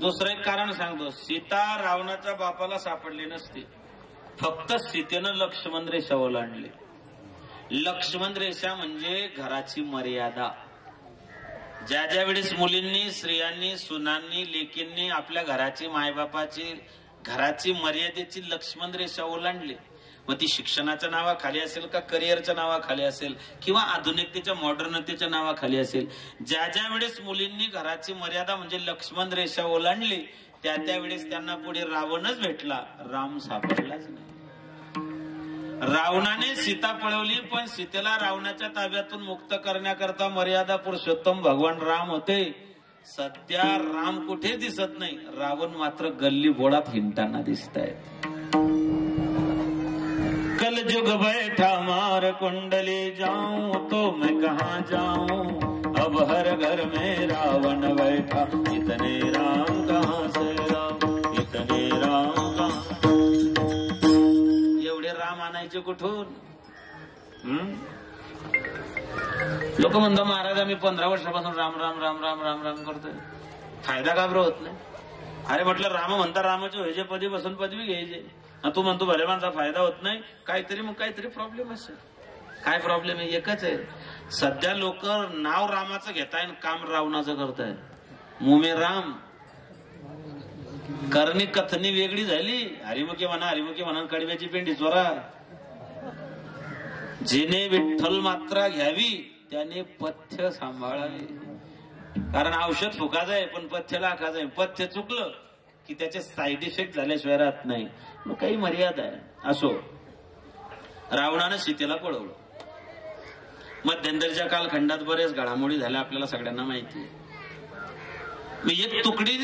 दुसरं एक कारण सांगतो, सीता रावणाच्या बापाला सापडली नसती, फक्त सीतेनं लक्ष्मण रेषा ओलांडली. लक्ष्मण रेषा म्हणजे घराची मर्यादा. ज्या ज्या वेळेस मुलींनी, स्त्रियांनी, सुनांनी, लेकींनी आपल्या घराची, मायबापाची, घराची मर्यादेची लक्ष्मण रेषा ओलांडली, मग ती शिक्षणाच्या नावाखाली असेल का करिअरच्या नावाखाली असेल किंवा आधुनिकतेच्या, मॉडर्नतेच्या नावाखाली असेल, ज्या ज्या वेळेस मुलींनी घराची मर्यादा म्हणजे लक्ष्मण रेषा ओलांडली, त्या त्यावेळेस त्यांना पुढे रावणच भेटला, राम सापडलाच नाही. रावणाने सीता पळवली, पण सीतेला रावणाच्या ताब्यातून मुक्त करण्याकरता मर्यादा पुरुषोत्तम भगवान राम होते. सध्या राम कुठे दिसत नाही, रावण मात्र गल्ली बोळात हिंडताना दिसत आहेत. कल जुग बैठा मार कुंडली जाऊं तो मैं कहां जाऊं, अब हर घर में रावण बैठा, इतने राम कहां से राम, इतने राम कहां. एवढे राम आणायचे कुठून? लोक म्हणतात महाराज आम्ही 15 वर्षापासून राम राम राम राम राम राम करतोय, फायदा का बरं होत नाही? अरे म्हटलं राम म्हणता रामाचे व्हायचे, पदी बसून पदवी घ्यायचे. तू म्हणतो भले माणसा फायदा होत नाही, काहीतरी प्रॉब्लेम असेल. काय प्रॉब्लेम आहे? एकच आहे, सध्या लोक नाव रामाचं घेताय आणि काम रावणाचं करताय. मुमे राम करणी कथनी वेगळी झाली. हरिमुखी म्हणा कडव्याची पेंडी चोरा. जिने विठ्ठल मात्रा घ्यावी त्याने पथ्य सांभाळावे. कारण औषध फुकाचं आहे पण पथ्य लाखाचं आहे. पथ्य चुकलं की त्याचे साईड इफेक्ट झाल्याशिवाय राहत नाही. मग काही मर्यादा आहे. असो, रावणानं सीतेला पळवलं. मध्यंतरीच्या कालखंडात बरेच घडामोडी झाल्या, आपल्याला सगळ्यांना माहिती आहे. मी एक तुकडी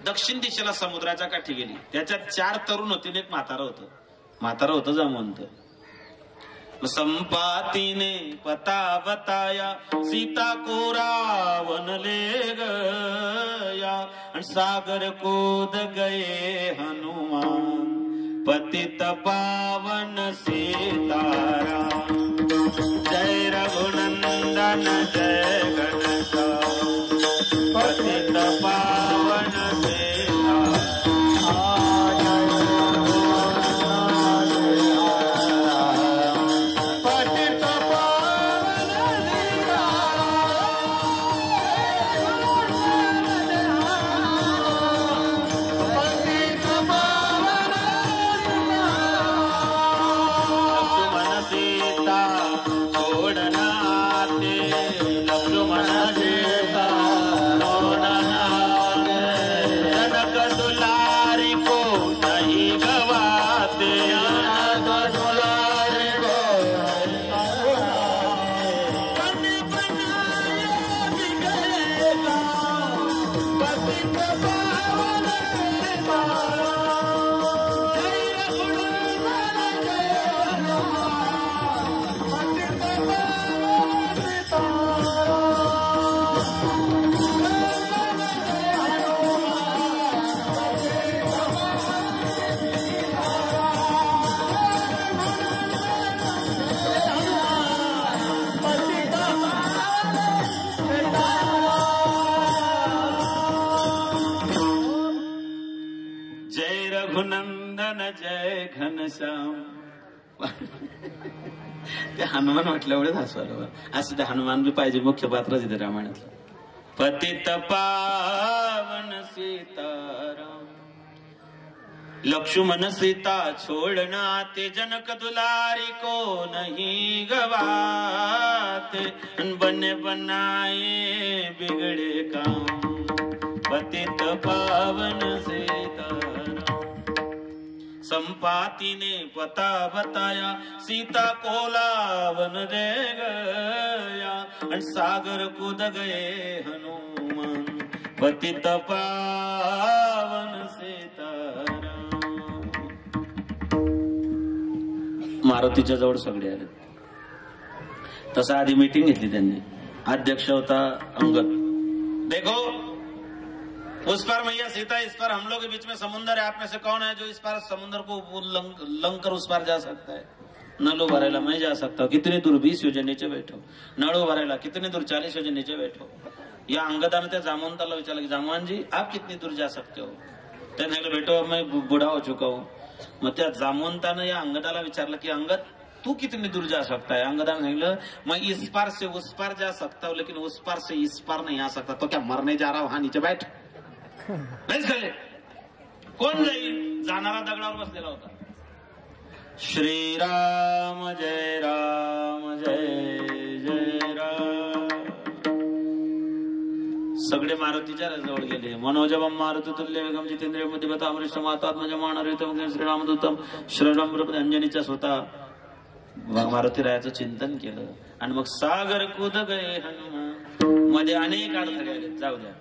दक्षिण दिशेला समुद्राच्या काठी गेली. त्याच्यात 4 तरुण होते, एक म्हातारं होतं जामवंत. संपातीने पता बताया, सीता को रावण ले गया, सागर कूद गए हनुमान, पतित पावन सीताराम. जय रघुनंदन जय घनश्याम, पतित पावन सीताराम. जय घनश्याम. ते हनुमान म्हटल्या एवढेच हसवायला. असं ते हनुमान बी पाहिजे, मुख्य पात्रच इथे रामायणातलं. पतित पावन सीताराम, लक्ष्मण सीता छोड़ना ते, जनक दुलारी को नहीं गवाते, बने बनाए बिगड़े काम, पतित पावन सीताराम. संपाती ने पता बताया, सीता को लावन दे गया, सागर कूद गए हनुमान, पतित पावन सीताराम. मारुतीच्या जवळ सगळे आले. तसं आधी मीटिंग घेतली त्यांनी. अध्यक्ष होता अंगद. देखो उस पार मैया सीता, इस पार हम लोग के बीच में समुद्र है. आप में से कौन है जो इस पार समुद्र को लंघ कर उस पार जा सकता है? नलो भरेला मैं जा सकता हूँ. कितनी दूर? 20 योजन नीचे बैठो. नड़ो भरेला कितनी दूर? 40 योजन नीचे बैठो. या अंगदाने त्या जामवंताला विचारलं की जामवान जी आप कितनी दूर जा सकते हो? त्याने सांगितलं बेटो मैं बूढ़ा हो चुका हूं. मग त्या जामवंतानं या अंगदाला विचारलं की अंगद तू कितनी दूर जा सकता है? अंगदाने सांगितलं मैं इस पार से उस पार जा सकता हूं लेकिन उस पार से इस पार नहीं आ सकता. तो क्या मरने जा रहा वहां नीचे बैठ. नाहीच खाले. कोण जाईल? जाणारा दगडावर बसलेला होता. श्रीराम जय राम जय जय राम. सगळे मारुतीच्या जवळ गेले. मनोजवम मारुती तुल्य वेगम जितेंद्रिय बुद्धिमता अमृत मातात्मज मानरितम श्रीरामदूतम श्रीराम अंजनीच्या स्वतः मारुतीरायाचं चिंतन केलं आणि मग सागर कुद गए हनुमान. मध्ये अनेक अर्थ गेले. जाऊ द्या.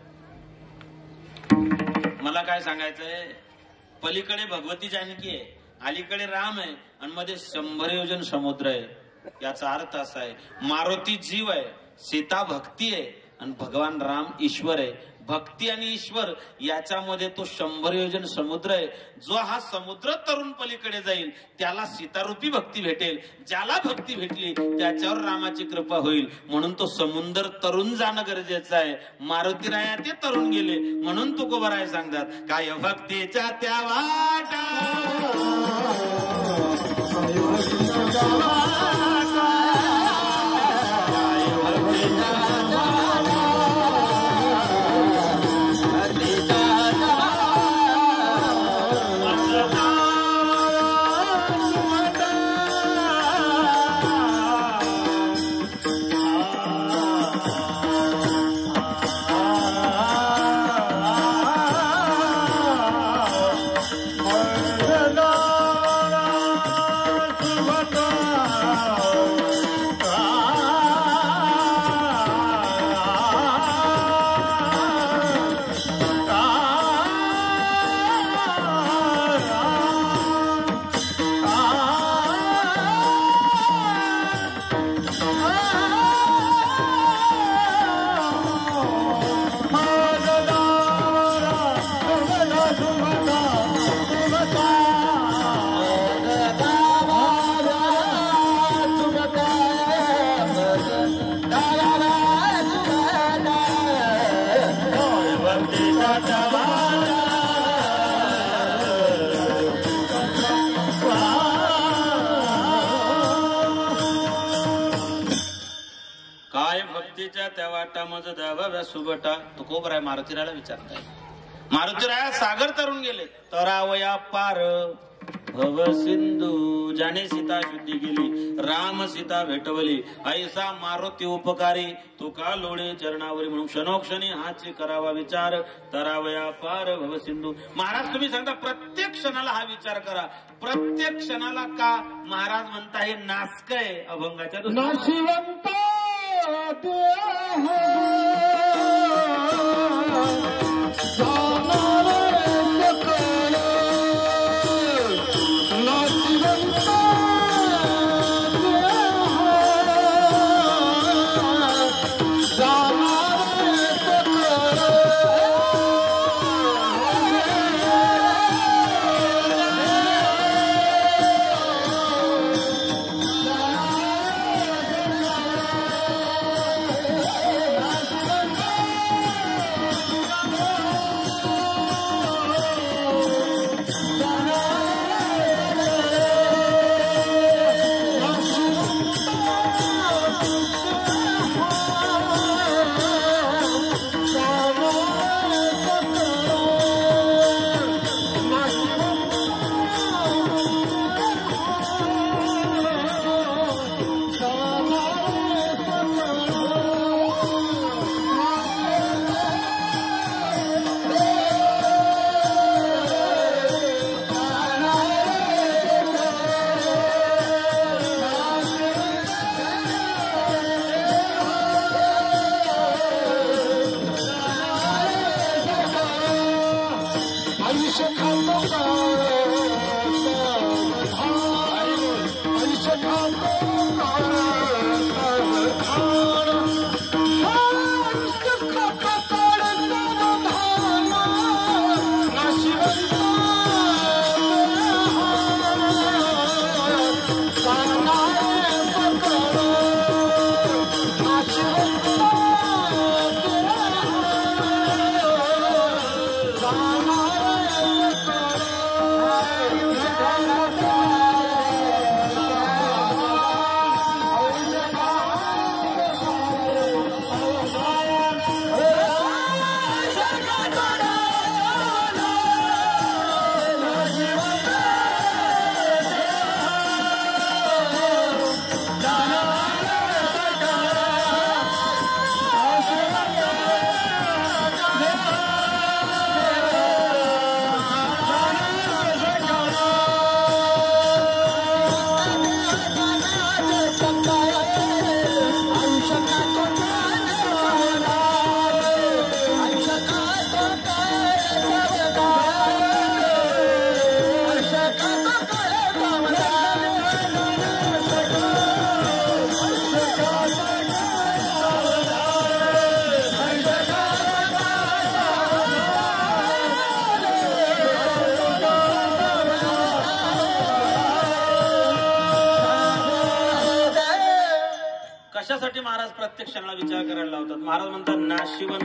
मला काय सांगायचंय, पलीकडे भगवती जानकी आहे, अलीकडे राम आहे आणि मध्ये 100 योजन समुद्र आहे. याचा अर्थ असा आहे मारुती जीव आहे, सीता भक्ती आहे आणि भगवान राम ईश्वर आहे. भक्ती आणि ईश्वर याच्यामध्ये तो 100 योजन समुद्र आहे. जो हा समुद्र तरुण पलीकडे जाईल त्याला सीतारूपी भक्ती भेटेल. ज्याला भक्ती भेटली त्याच्यावर रामाची कृपा होईल. म्हणून तो समुद्र तरुण जाणं गरजेचं आहे. मारुतीराया ते तरुण गेले म्हणून तुकोबाराय सांगतात काय भक्तीच्या त्या वाटा त्या वाटा मज द्यावा सुबटा. तुकोबराय मारुतीरायाला विचारताय. मारुतीराया सागर तरुण गेले. तरावया पार भव सिंधू ज्याने सीता शुद्धी केली. राम सीता भेटवली ऐसा मारुती उपकारी तुका लोळे चरणावरी. म्हणून क्षणोक्षणी हाची करावा विचार. तरावया पार भव सिंधू. महाराज तुम्ही सांगता प्रत्येक क्षणाला हा विचार करा. प्रत्येक क्षणाला का? महाराज म्हणता हे नासक आहे अभंगाच्या नाशिवंत कशासाठी महाराज प्रत्येक क्षणाला विचार करायला लावतात? महाराज म्हणतात नाशिवन